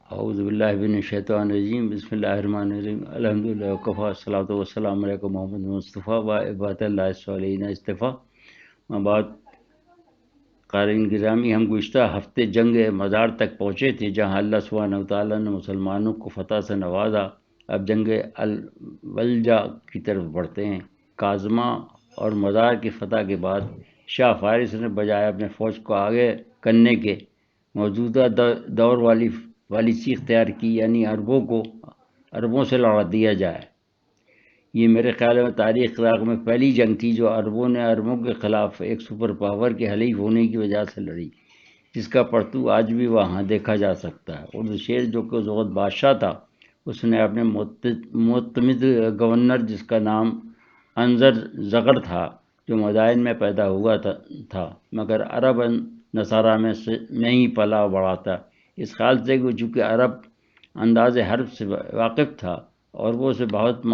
اعوذ باللہ من الشیطان الرجیم، بسم اللہ الرحمن الرحیم، الحمدللہ وکفیٰ، الصلاۃ والسلام علیکم محمد مصطفیٰ و عباد اللہ الصالحین اصطفیٰ۔ بعد قارئین گرامی، ہم گزشتہ ہفتے جنگ مزار تک پہنچے تھے، جہاں اللہ سبحانہ وتعالیٰ نے مسلمانوں کو فتح سے نوازا۔ اب جنگ الولجہ کی طرف بڑھتے ہیں۔ کاظمہ اور مزار کی فتح کے بعد شاہ فارس نے بجائے اپنے فوج کو آگے کرنے کے موجودہ دور والیسی اختیار کی، یعنی عربوں سے لڑا دیا جائے۔ یہ میرے خیال میں تاریخ عراق میں پہلی جنگ تھی جو عربوں کے خلاف ایک سپر پاور کے حلیف ہونے کی وجہ سے لڑی، جس کا پرتو آج بھی وہاں دیکھا جا سکتا ہے۔ اردشیر جو کہ اس وقت بادشاہ تھا، اس نے اپنے معتمد گورنر، جس کا نام انظر زغر تھا، جو مدائن میں پیدا ہوا تھا مگر عرب نصارہ میں ہی پلا بڑھا تھا، اس خیال سے کہ چونکہ عرب انداز حرب سے واقف تھا اور وہ اسے بہت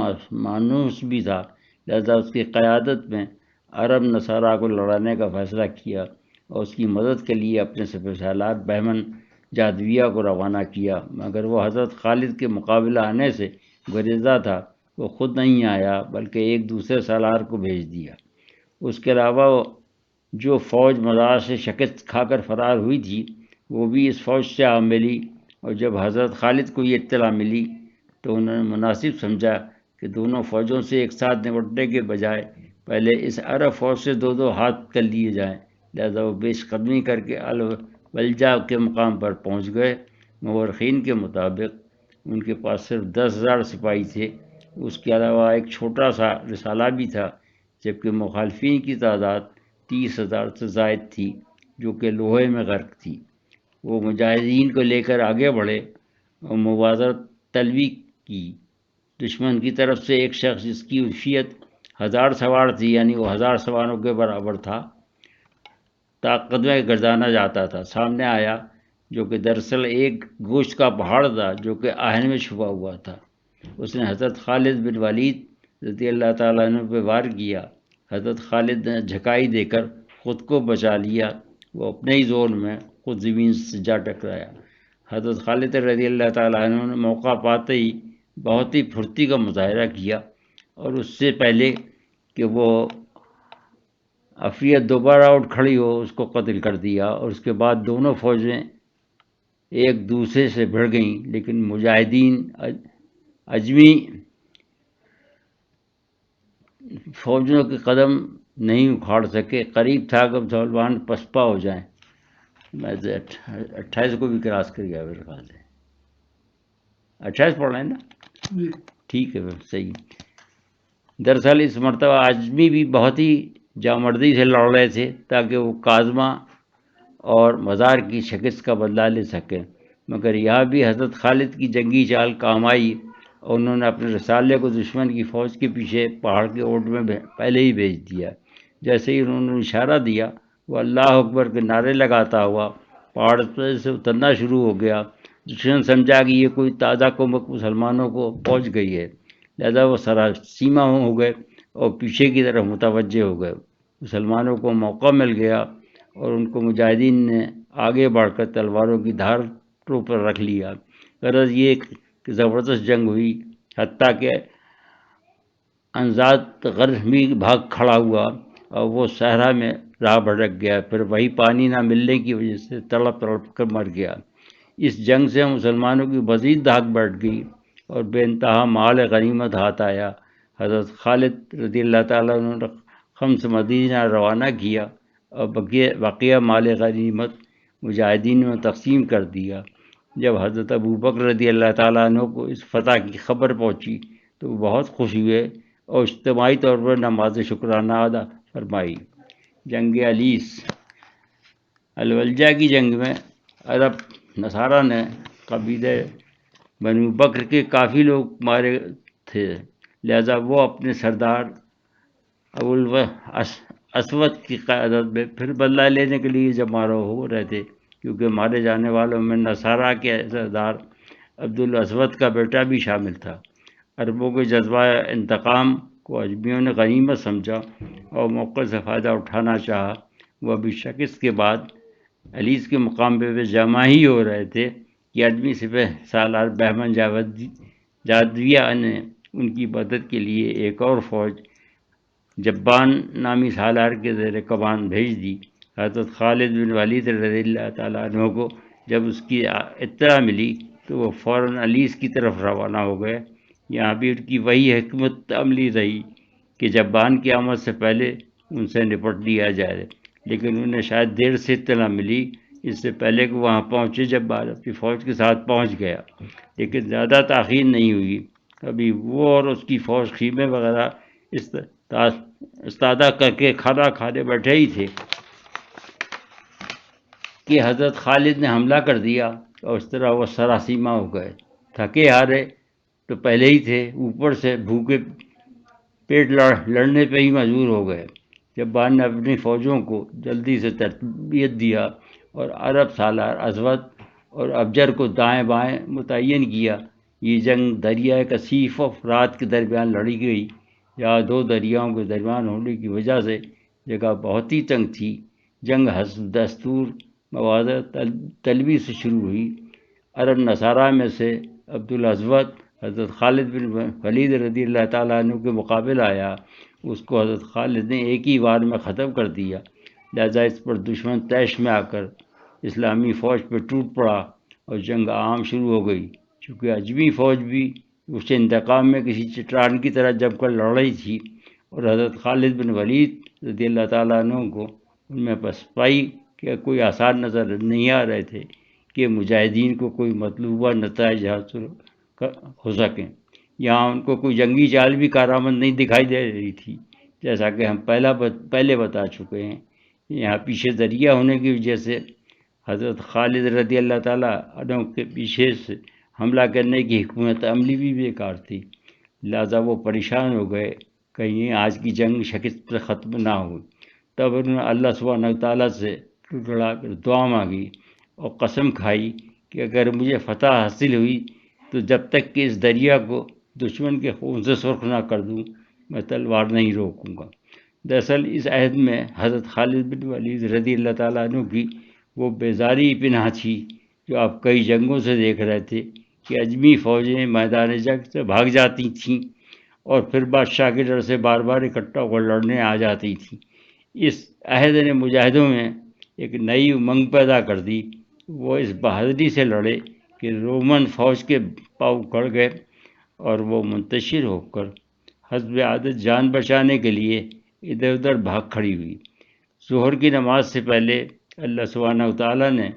مانوس بھی تھا، لہذا اس کی قیادت میں عرب نصارہ کو لڑانے کا فیصلہ کیا اور اس کی مدد کے لیے اپنے سپہ سالار بہمن جادویہ کو روانہ کیا، مگر وہ حضرت خالد کے مقابلہ آنے سے گریزہ تھا۔ وہ خود نہیں آیا بلکہ ایک دوسرے سالار کو بھیج دیا۔ اس کے علاوہ جو فوج مزار سے شکست کھا کر فرار ہوئی تھی، وہ بھی اس فوج سے آ ملی، اور جب حضرت خالد کو یہ اطلاع ملی تو انہوں نے مناسب سمجھا کہ دونوں فوجوں سے ایک ساتھ نمٹنے کے بجائے پہلے اس عرب فوج سے دو ہاتھ کر لیے جائیں، لہذا وہ پیش قدمی کر کے الولجہ کے مقام پر پہنچ گئے۔ مورخین کے مطابق ان کے پاس صرف 10,000 سپاہی تھے، اس کے علاوہ ایک چھوٹا سا رسالہ بھی تھا، جبکہ مخالفین کی تعداد 30,000 سے زائد تھی، جو کہ لوہے میں غرق تھی۔ وہ مجاہدین کو لے کر آگے بڑھے اور مبارزت طلبی کی۔ دشمن کی طرف سے ایک شخص جس کی وفیت 1000 سوار تھی، یعنی وہ 1000 سواروں کے برابر تھا، طاقت میں گردانا جاتا تھا، سامنے آیا، جو کہ دراصل ایک گوشت کا پہاڑ تھا جو کہ آہن میں چھپا ہوا تھا۔ اس نے حضرت خالد بن ولید رضی اللہ تعالیٰ عنہ پہ وار کیا۔ حضرت خالد نے جھکائی دے کر خود کو بچا لیا، وہ اپنے ہی زور میں خود زمین سے جا ٹکرایا۔ حضرت خالد رضی اللہ تعالیٰ عنہ نے موقع پاتے ہی بہت ہی پھرتی کا مظاہرہ کیا، اور اس سے پہلے کہ وہ افریت دوبارہ اٹھ کھڑی ہو، اس کو قتل کر دیا، اور اس کے بعد دونوں فوجیں ایک دوسرے سے بھڑ گئیں، لیکن مجاہدین اجمی فوجوں کے قدم نہیں اکھاڑ سکے۔ قریب تھا کہ مسلمان پسپا ہو جائیں۔ میں 28 کو بھی کراس کر گیا میرے خیال سے۔ 28 پڑھ رہے ہیں نا؟ ٹھیک ہے، صحیح۔ دراصل اس مرتبہ اجمی بھی بہت ہی جامردی سے لڑ رہے تھے تاکہ وہ کاظمہ اور مزار کی شکست کا بدلہ لے سکیں، مگر یہاں بھی حضرت خالد کی جنگی چال کام آئی، اور انہوں نے اپنے رسالے کو دشمن کی فوج کے پیچھے پہاڑ کے اوٹ میں پہلے ہی بھیج دیا۔ جیسے ہی انہوں نے اشارہ دیا، وہ اللہ اکبر کے نعرے لگاتا ہوا پہاڑ سے اترنا شروع ہو گیا۔ دشمن سمجھا کہ یہ کوئی تازہ کمک مسلمانوں کو پہنچ گئی ہے، لہذا وہ سراسیمہ ہو گئے اور پیچھے کی طرف متوجہ ہو گئے۔ مسلمانوں کو موقع مل گیا اور ان کو مجاہدین نے آگے بڑھ کر تلواروں کی دھاروں پر رکھ لیا۔ غرض یہ کہ زبردست جنگ ہوئی، حتیٰ کہ انزاد غر بھی بھاگ کھڑا ہوا اور وہ صحرا میں راہ بھٹک گیا، پھر وہی پانی نہ ملنے کی وجہ سے تڑپ کر مر گیا۔ اس جنگ سے مسلمانوں کی مزید دھاک بیٹھ گئی اور بے انتہا مال غنیمت ہاتھ آیا۔ حضرت خالد رضی اللہ تعالیٰ عنہ نے خمس مدینہ روانہ کیا اور بقیہ مال غنیمت مجاہدین میں تقسیم کر دیا۔ جب حضرت ابوبکر رضی اللہ تعالیٰ عنہ کو اس فتح کی خبر پہنچی تو وہ بہت خوش ہوئے اور اجتماعی طور پر نماز شکرانہ ادا فرمائی۔ جنگ علیس الولجہ کی جنگ میں عرب نصارہ نے قبیلہ بنو بکر کے کافی لوگ مارے تھے، لہذا وہ اپنے سردار ابوالاسود کی قیادت میں پھر بدلہ لینے کے لیے جمع ہو رہے تھے، کیونکہ مارے جانے والوں میں نصارہ کے سردار عبدالاسود کا بیٹا بھی شامل تھا۔ عربوں کے جذبہ انتقام کو اجمیوں نے غنیمت سمجھا اور موقع سے فائدہ اٹھانا چاہا۔ وہ ابھی شکست کے بعد علیس کے مقام پہ جمع ہی ہو رہے تھے کہ 8ویں سپہ سالار بہمن جادویہ نے ان کی مدد کے لیے ایک اور فوج جبان نامی سالار کے زیر کمان بھیج دی۔ حضرت خالد بن ولید رضی اللہ تعالیٰ عنہ کو جب اس کی اطلاع ملی تو وہ فوراً علیس کی طرف روانہ ہو گئے۔ یہاں بھی ان کی وہی حکمت عملی رہی کہ جبان کی آمد سے پہلے ان سے نپٹ لیا جائے، لیکن انہیں شاید دیر سے اطلاع ملی۔ اس سے پہلے کہ وہاں پہنچے جبان اپنی فوج کے ساتھ پہنچ گیا، لیکن زیادہ تاخیر نہیں ہوئی۔ ابھی وہ اور اس کی فوج خیمے وغیرہ استادہ کر کے کھانا کھانے بیٹھے ہی تھے کہ حضرت خالد نے حملہ کر دیا، اور اس طرح وہ سراسیمہ ہو گئے۔ تھکے ہارے تو پہلے ہی تھے، اوپر سے بھوکے پیٹ لڑنے پہ ہی مجبور ہو گئے۔ جبان نے اپنی فوجوں کو جلدی سے تربیت دیا اور عرب سالار اسود اور ابجر کو دائیں بائیں متعین کیا۔ یہ جنگ دریائے کثیف و فرات کے درمیان لڑی گئی۔ یہاں دو دریاؤں کے درمیان ہونے کی وجہ سے جگہ بہت ہی تنگ تھی۔ جنگ حسب دستور موازہ طلبی سے شروع ہوئی۔ عرب نصارہ میں سے عبدالاسود حضرت خالد بن ولید رضی اللہ تعالیٰ عنہ کے مقابل آیا۔ اس کو حضرت خالد نے ایک ہی وار میں ختم کر دیا، لہذا اس پر دشمن طیش میں آ کر اسلامی فوج پہ ٹوٹ پڑا اور جنگ عام شروع ہو گئی۔ چونکہ اجمی فوج بھی اس انتقام میں کسی چٹان کی طرح جم کر لڑ رہی تھی، اور حضرت خالد بن ولید رضی اللہ تعالیٰ عنہ کو ان میں پسپائی کہ کوئی آسان نظر نہیں آ رہے تھے کہ مجاہدین کو کوئی مطلوبہ نتائج حاصل ہو سکیں۔ یہاں ان کو کوئی جنگی چال بھی کارآمد نہیں دکھائی دے رہی تھی، جیسا کہ ہم پہلے بتا چکے ہیں۔ یہاں پیچھے دریا ہونے کی وجہ سے حضرت خالد رضی اللہ تعالیٰ عنہ کے پیچھے سے حملہ کرنے کی حکمت عملی بھی بیکار تھی، لہذا وہ پریشان ہو گئے کہیں آج کی جنگ شکست پر ختم نہ ہو۔ تب انہوں نے اللہ سبحانہ تعالیٰ سے ٹڑا کر دعا مانگی اور قسم کھائی کہ اگر مجھے فتح حاصل ہوئی تو جب تک کہ اس دریا کو دشمن کے خون سے سرخ نہ کر دوں میں تلوار نہیں روکوں گا۔ دراصل اس عہد میں حضرت خالد بن ولید رضی اللہ تعالیٰ عنہ کی وہ بیزاری پنہاں تھی جو آپ کئی جنگوں سے دیکھ رہے تھے کہ اجمی فوجیں میدان جنگ سے بھاگ جاتی تھیں اور پھر بادشاہ کے ڈر سے بار بار اکٹھا ہو کر لڑنے آ جاتی تھیں۔ اس عہد نے مجاہدوں میں ایک نئی امنگ پیدا کر دی۔ وہ اس بہادری سے لڑے کہ رومن فوج کے پاؤں کھڑ گئے اور وہ منتشر ہو کر حسب عادت جان بچانے کے لیے ادھر ادھر بھاگ کھڑی ہوئی۔ ظہر کی نماز سے پہلے اللہ سبحانہ تعالیٰ نے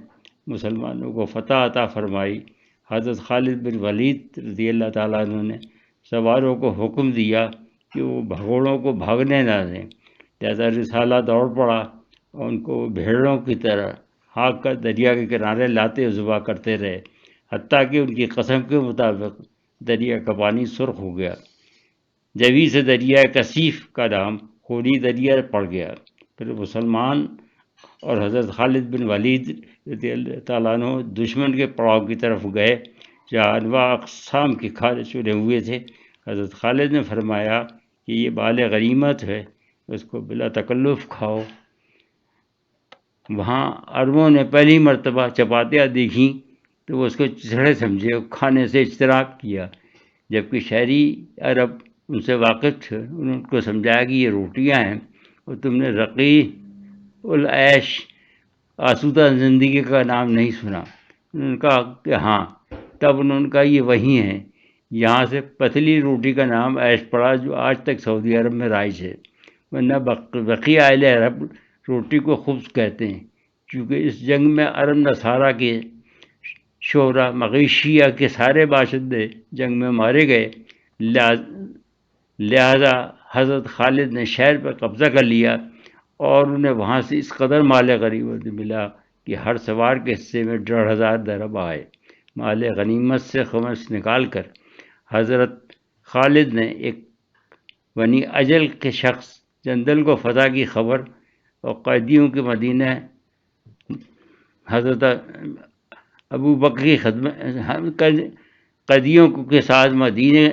مسلمانوں کو فتح عطا فرمائی۔ حضرت خالد بن ولید رضی اللہ تعالیٰ عنہ نے سواروں کو حکم دیا کہ وہ بھگوڑوں کو بھاگنے نہ دیں، لہذا رسالہ دوڑ پڑا اور ان کو بھیڑوں کی طرح ہانک کر دریا کے کنارے لاتے و ذبح کرتے رہے، حتیٰ کہ ان کی قسم کے مطابق دریا کا پانی سرخ ہو گیا، جبھی سے دریا کثیف کا نام خونی دریا پڑ گیا۔ پھر مسلمان اور حضرت خالد بن ولید رضی اللہ تعالیٰ عنہ دشمن کے پڑاؤ کی طرف گئے جہاں انواع اقسام کے کھانے چنے ہوئے تھے۔ حضرت خالد نے فرمایا کہ یہ مال غنیمت ہے، اس کو بلا تکلف کھاؤ۔ وہاں عربوں نے پہلی مرتبہ چپاتیاں دیکھیں تو وہ اس کو چچڑے سمجھے اور کھانے سے اجتناب کیا، جبکہ شہری عرب ان سے واقف تھے۔ انہوں نے ان کو سمجھایا کہ یہ روٹیاں ہیں اور تم نے رقی العیش آسودہ زندگی کا نام نہیں سنا۔ انہوں نے کہا کہ ہاں۔ تب انہوں نے کہا یہ وہی ہیں۔ یہاں سے پتلی روٹی کا نام عیش پڑا جو آج تک سعودی عرب میں رائج ہے، ورنہ بقیہ اہل عرب روٹی کو خبز کہتے ہیں۔ چونکہ اس جنگ میں عرب نصارہ کے شعراء مغیشیہ کے سارے باشندے جنگ میں مارے گئے، لہذا حضرت خالد نے شہر پر قبضہ کر لیا اور انہیں وہاں سے اس قدر مال غنیمت ملا کہ ہر سوار کے حصے میں 1500 درہم آئے۔ مال غنیمت سے خمس نکال کر حضرت خالد نے ایک بنی اجل کے شخص جندل کو فتح کی خبر اور قیدیوں کے مدینہ حضرت ابو بکر کی خدمت قیدیوں کے ساتھ مدینہ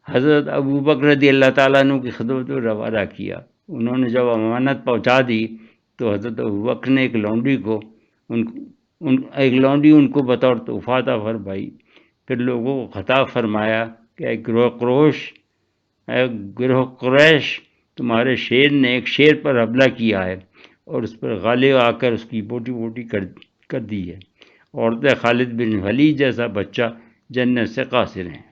حضرت ابو بکر رضی اللہ تعالیٰ عنہ کی خدمت میں روانہ کیا۔ انہوں نے جب امانت پہنچا دی تو حضرت ابو بکر نے ایک لونڈی کو ان ایک لونڈی ان کو بطور تحفہ عطا فرمائی. پھر لوگوں کو خطاب فرمایا کہ اے گروہ قریش، تمہارے شیر نے ایک شیر پر حملہ کیا ہے اور اس پر غالب آ کر اس کی بوٹی بوٹی کر دی ہے. عورتیں خالد بن ولید جیسا بچہ جنت سے قاصر ہیں.